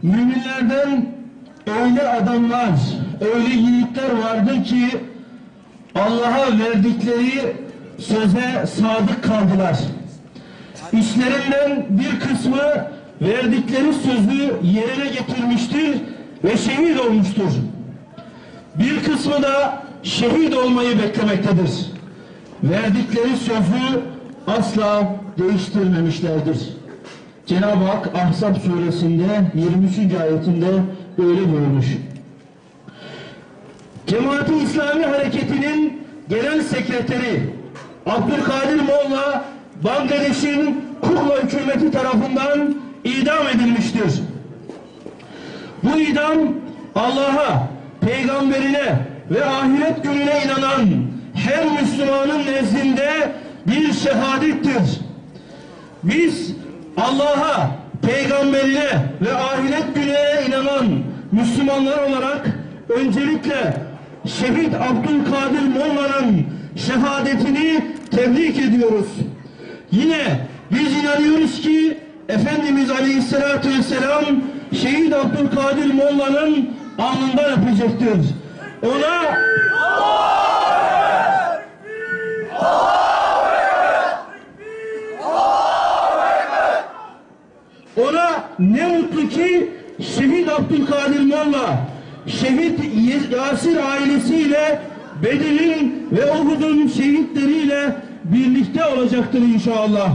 Müminlerden öyle adamlar, öyle yiğitler vardır ki Allah'a verdikleri söze sadık kaldılar. İşlerinden bir kısmı verdikleri sözü yerine getirmiştir ve şehit olmuştur. Bir kısmı da şehit olmayı beklemektedir. Verdikleri sözü asla değiştirmemişlerdir. Cenab-ı Hak Ahzab suresinde 23. ayetinde böyle buyurmuş. Cemaat-i İslami Hareketi'nin genel sekreteri Abdülkadir Molla, Bangladeş'in Kukla hükümeti tarafından idam edilmiştir. Bu idam Allah'a, peygamberine ve ahiret gününe inanan her Müslümanın nezdinde bir şehadettir. Biz Allah'a, peygamberine ve ahiret gününe inanan Müslümanlar olarak öncelikle Şehit Abdülkadir Molla'nın şehadetini tebrik ediyoruz. Yine biz inanıyoruz ki Efendimiz Aleyhisselatü Vesselam Şehit Abdülkadir Molla'nın alnından öpecektir. Ona ne mutlu ki Şehit Abdülkadir Molla, Şehit Yasir ailesiyle Bedir'in ve Uhud'un şehitleriyle birlikte olacaktır inşallah.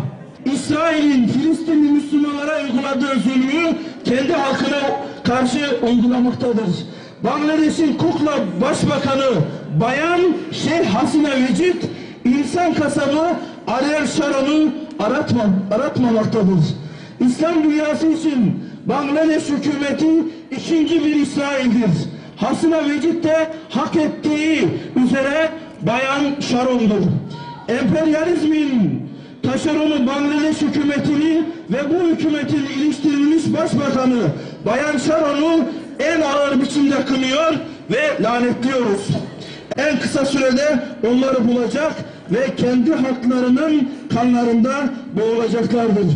İsrail'in Filistinli Müslümanlara uyguladığı zulmü kendi halkına karşı uygulamaktadır. Bangladeş'in Kukla Başbakanı Bayan Şeyh Hasina Vecid, insan kasabı Ariel Sharon'u aratmamaktadır. İslam dünyası için Bangladeş hükümeti ikinci bir İsrail'dir. Hasina Vecid de hak ettiği üzere Bayan Sharon'dur. Emperyalizmin taşeronu Bangladeş hükümetini ve bu hükümetin iliştirilmiş başbakanı Bayan Sharon'u en ağır biçimde kınıyor ve lanetliyoruz. En kısa sürede onları bulacak ve kendi haklarının kanlarında boğulacaklardır.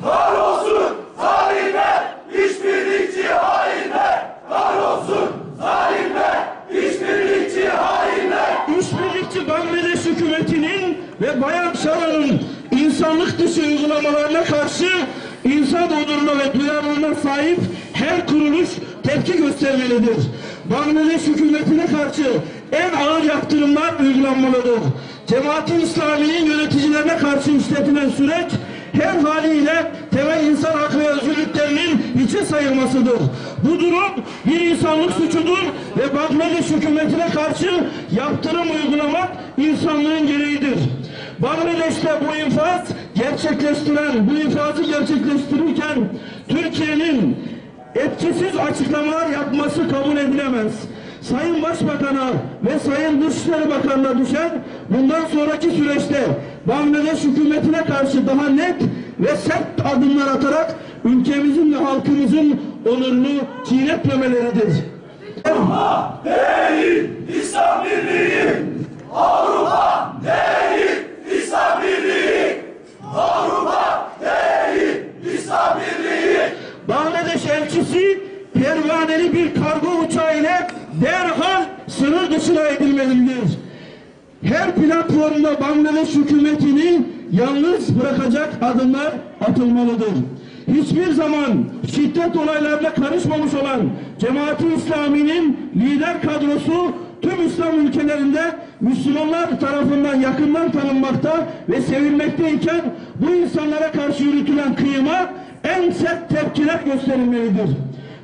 Kahrolsun zalimler, işbirlikçi hainler! Kahrolsun zalimler, işbirlikçi hainler! İşbirlikçi Bangladeş hükümetinin ve Bayan Sharon'un insanlık dışı uygulamalarına karşı insan onuruna ve duyarlılığına sahip her kuruluş tepki göstermelidir. Bangladeş hükümetine karşı en ağır yaptırımlar uygulanmalıdır. Cemaat-i İslami'nin yöneticilerine karşı işletilen süreç her haliyle temel insan hakkı ve özgürlüklerinin hiçe sayılmasıdır. Bu durum bir insanlık suçudur ve Bangladeş hükümetine karşı yaptırım uygulamak insanlığın gereğidir. Bangladeş'te bu infazı gerçekleştirirken Türkiye'nin etkisiz açıklamalar yapması kabul edilemez. Sayın Başbakan'a ve Sayın Dışişleri Bakanı'na düşen bundan sonraki süreçte Bangladeş hükümetine karşı daha net ve sert adımlar atarak ülkemizin ve halkımızın onurunu çiğnetmemeleridir. Avrupa değil, İslam Birliği! Avrupa değil, İslam Birliği! Avrupa değil, İslam Birliği! Bangladeş elçisi pervaneli bir kargo uçağı ile derhal sınır dışına edilmelidir. Her platformda Bangladeş hükümetini yalnız bırakacak adımlar atılmalıdır. Hiçbir zaman şiddet olaylarına karışmamış olan Cemaat-i İslami'nin lider kadrosu tüm İslam ülkelerinde Müslümanlar tarafından yakından tanınmakta ve sevilmekteyken bu insanlara karşı yürütülen kıyıma en sert tepkiler gösterilmelidir.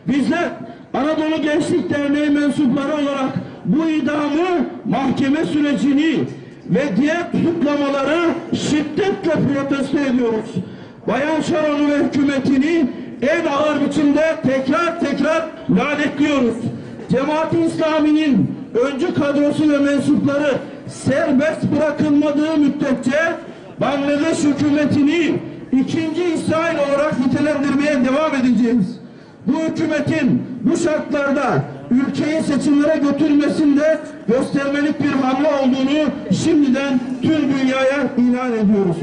Bizler Anadolu Gençlik Derneği mensupları olarak bu idamı, mahkeme sürecini ve diğer tutuklamaları şiddetle protesto ediyoruz. Bayan Sharon'u ve hükümetini en ağır biçimde tekrar lanetliyoruz. Cemaat-i İslami'nin öncü kadrosu ve mensupları serbest bırakılmadığı müddetçe Bangladeş hükümetini ikinci İsrail olarak nitelendirmeye devam edeceğiz. Bu hükümetin bu şartlarda ülkeyi seçimlere götürmesinde göstermelik bir hamle olduğunu şimdiden tüm dünyaya ilan ediyoruz.